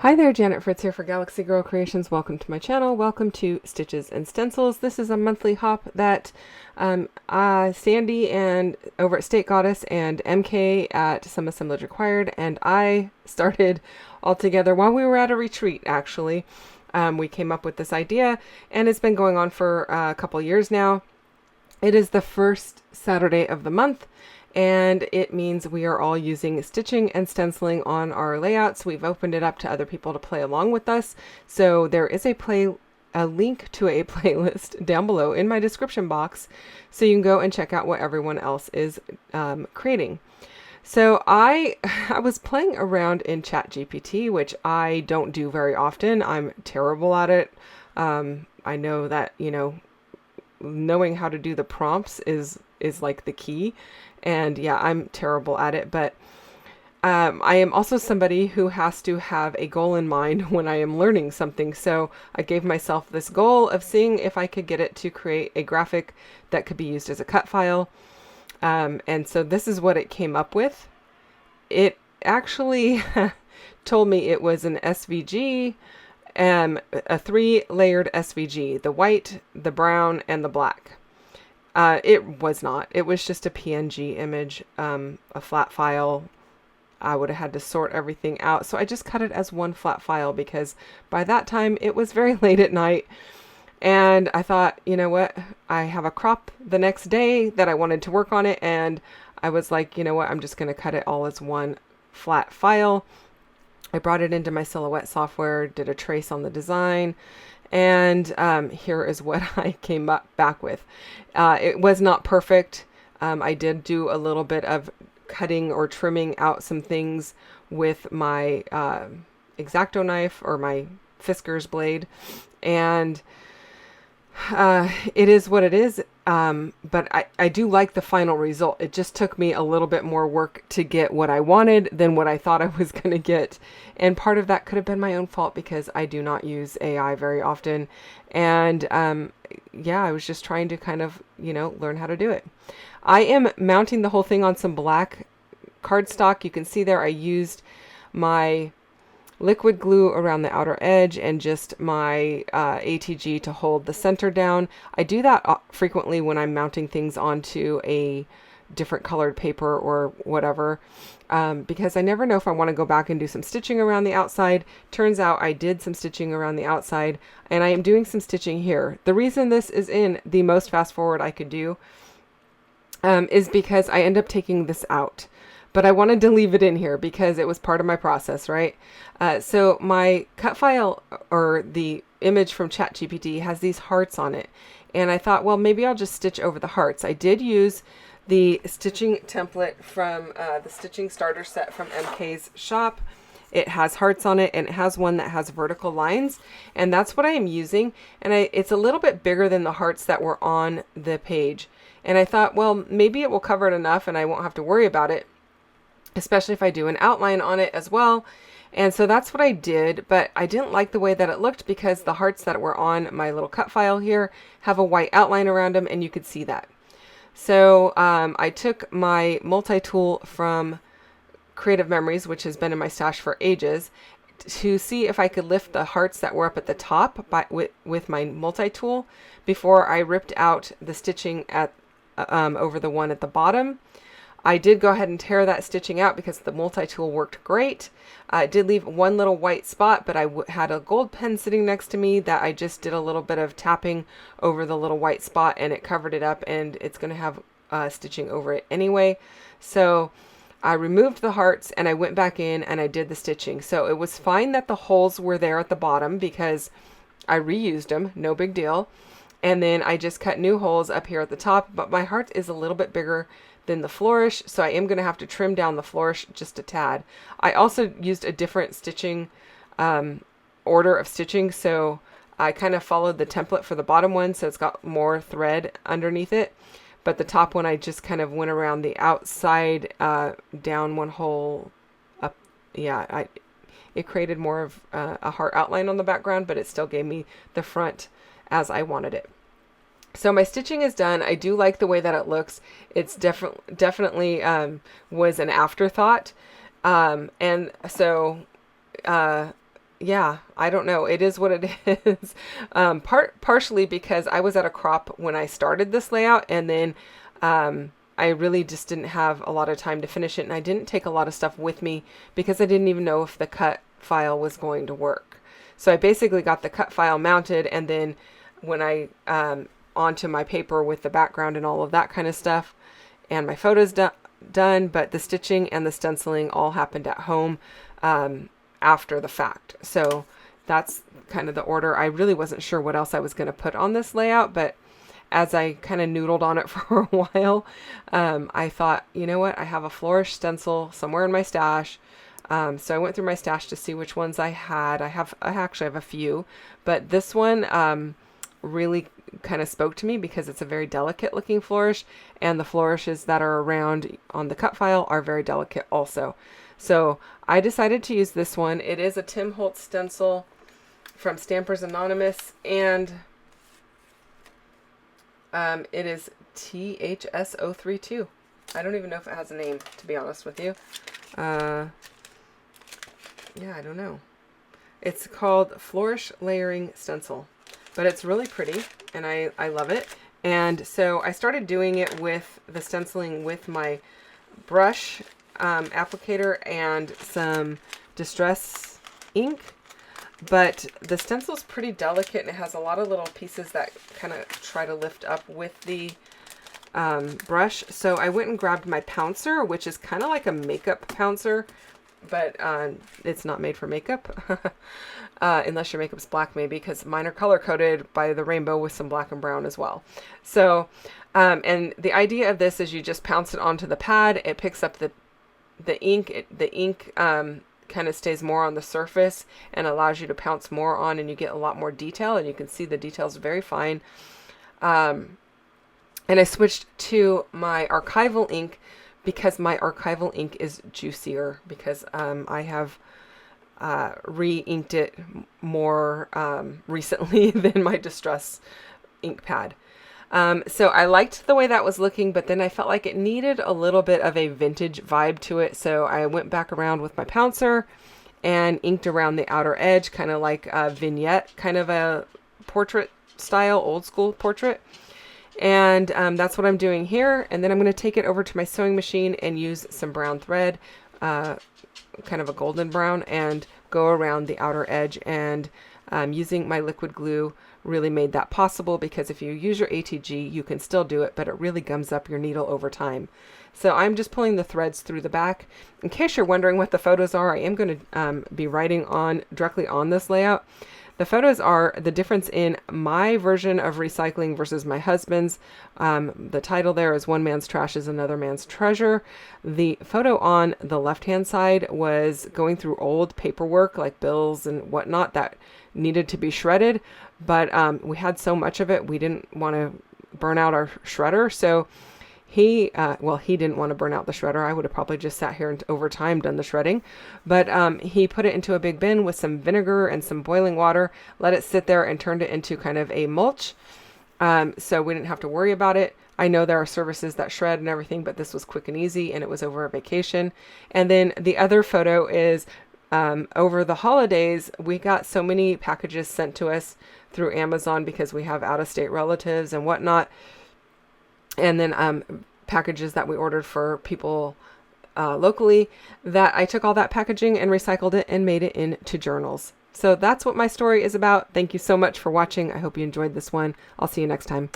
Hi there, Janet Fritz here for Galaxy Girl Creations. Welcome to my channel. Welcome to Stitches and Stencils. This is a monthly hop that Sandy and over at State Goddess and MK at Some Assemblage Required and I started all together while we were at a retreat, actually. We came up with this idea and it's been going on for a couple years now. It is the first Saturday of the month, and it means we are all using stitching and stenciling on our layouts. We've opened it up to other people to play along with us. So there is a link to a playlist down below in my description box, so you can go and check out what everyone else is creating. So I was playing around in ChatGPT, which I don't do very often. I'm terrible at it. I know that, knowing how to do the prompts is like the key. And yeah, I'm terrible at it, but I am also somebody who has to have a goal in mind when I am learning something. So I gave myself this goal of seeing if I could get it to create a graphic that could be used as a cut file. And so this is what it came up with. It actually told me it was an SVG, a 3-layered SVG, the white, the brown, and the black. It was not. It was just a PNG image, a flat file. I would have had to sort everything out. So I just cut it as one flat file because by that time it was very late at night. And I thought, you know what? I have a crop the next day that I wanted to work on it. And I was like, you know what? I'm just going to cut it all as one flat file. I brought it into my Silhouette software, did a trace on the design. And here is what I came back with. It was not perfect. I did do a little bit of cutting or trimming out some things with my X-Acto knife or my Fisker's blade. And it is what it is. But I do like the final result. It just took me a little bit more work to get what I wanted than what I thought I was going to get. And part of that could have been my own fault because I do not use AI very often. And yeah, I was just trying to kind of, learn how to do it. I am mounting the whole thing on some black cardstock. You can see there I used my liquid glue around the outer edge and just my ATG to hold the center down. I do that frequently when I'm mounting things onto a different colored paper or whatever, because I never know if I want to go back and do some stitching around the outside. Turns out I did some stitching around the outside and I am doing some stitching here. The reason this is in the most fast forward I could do is because I end up taking this out. But I wanted to leave it in here because it was part of my process, right? So my cut file or the image from ChatGPT has these hearts on it. And I thought, well, maybe I'll just stitch over the hearts. I did use the stitching template from the stitching starter set from MK's shop. It has hearts on it and it has one that has vertical lines. And that's what I am using. And it's a little bit bigger than the hearts that were on the page. And I thought, well, maybe it will cover it enough and I won't have to worry about it, especially if I do an outline on it as well. And so that's what I did, but I didn't like the way that it looked because the hearts that were on my little cut file here have a white outline around them and you could see that. So I took my multi-tool from Creative Memories, which has been in my stash for ages, to see if I could lift the hearts that were up at the top with my multi-tool before I ripped out the stitching at over the one at the bottom. I did go ahead and tear that stitching out because the multi-tool worked great. It did leave one little white spot, but I had a gold pen sitting next to me that I just did a little bit of tapping over the little white spot and it covered it up, and it's going to have stitching over it anyway. So I removed the hearts and I went back in and I did the stitching. So it was fine that the holes were there at the bottom because I reused them, no big deal. And then I just cut new holes up here at the top, but my heart is a little bit bigger than the flourish, so I am going to have to trim down the flourish just a tad. I also used a different stitching order of stitching, so I kind of followed the template for the bottom one, so it's got more thread underneath it. But the top one, I just kind of went around the outside, down one hole, up. Yeah, it created more of a heart outline on the background, but it still gave me the front as I wanted it. So my stitching is done. I do like the way that it looks. It's definitely was an afterthought. And so Yeah, I don't know. It is what it is. Partially because I was at a crop when I started this layout, and then I really just didn't have a lot of time to finish it, and I didn't take a lot of stuff with me because I didn't even know if the cut file was going to work. So I basically got the cut file mounted, and then when I onto my paper with the background and all of that kind of stuff, and my photos done, but the stitching and the stenciling all happened at home. After the fact. So that's kind of the order. I really wasn't sure what else I was going to put on this layout, but as I kind of noodled on it for a while, I thought, you know what? I have a flourish stencil somewhere in my stash. So I went through my stash to see which ones I had. I actually have a few, but this one really kind of spoke to me because it's a very delicate looking flourish, and the flourishes that are around on the cut file are very delicate also. So I decided to use this one. It is a Tim Holtz stencil from Stampers Anonymous, and it is THS032. I don't even know if it has a name, to be honest with you. Yeah, I don't know. It's called Flourish Layering Stencil, but it's really pretty, and I love it. And so I started doing it with the stenciling with my brush applicator and some distress ink, but the stencil's pretty delicate, and it has a lot of little pieces that kind of try to lift up with the brush. So I went and grabbed my pouncer, which is kind of like a makeup pouncer, but it's not made for makeup. Unless your makeup's black, maybe, because mine are color coded by the rainbow with some black and brown as well. So and the idea of this is you just pounce it onto the pad. It picks up the ink. The ink kind of stays more on the surface and allows you to pounce more on, and you get a lot more detail, and you can see the details very fine. And I switched to my archival ink because my archival ink is juicier, because I have re-inked it more recently than my distress ink pad. So I liked the way that was looking, but then I felt like it needed a little bit of a vintage vibe to it. So I went back around with my pouncer and inked around the outer edge, kind of like a vignette, kind of a portrait style, old school portrait. And that's what I'm doing here. And then I'm going to take it over to my sewing machine and use some brown thread, kind of a golden brown, and go around the outer edge. And using my liquid glue really made that possible, because if you use your ATG, you can still do it, but it really gums up your needle over time. So I'm just pulling the threads through the back. In case you're wondering what the photos are, I am going to be writing directly on this layout. The photos are the difference in my version of recycling versus my husband's. The title there is One Man's Trash is Another Man's Treasure. The photo on the left-hand side was going through old paperwork like bills and whatnot that needed to be shredded, but we had so much of it we didn't want to burn out our shredder. So he didn't want to burn out the shredder. I would have probably just sat here and over time done the shredding, but he put it into a big bin with some vinegar and some boiling water, let it sit there, and turned it into kind of a mulch. So we didn't have to worry about it. I know there are services that shred and everything, but this was quick and easy, and it was over a vacation. And then the other photo is over the holidays. We got so many packages sent to us through Amazon because we have out-of-state relatives and whatnot. And then packages that we ordered for people locally, that I took all that packaging and recycled it and made it into journals. So that's what my story is about. Thank you so much for watching. I hope you enjoyed this one. I'll see you next time.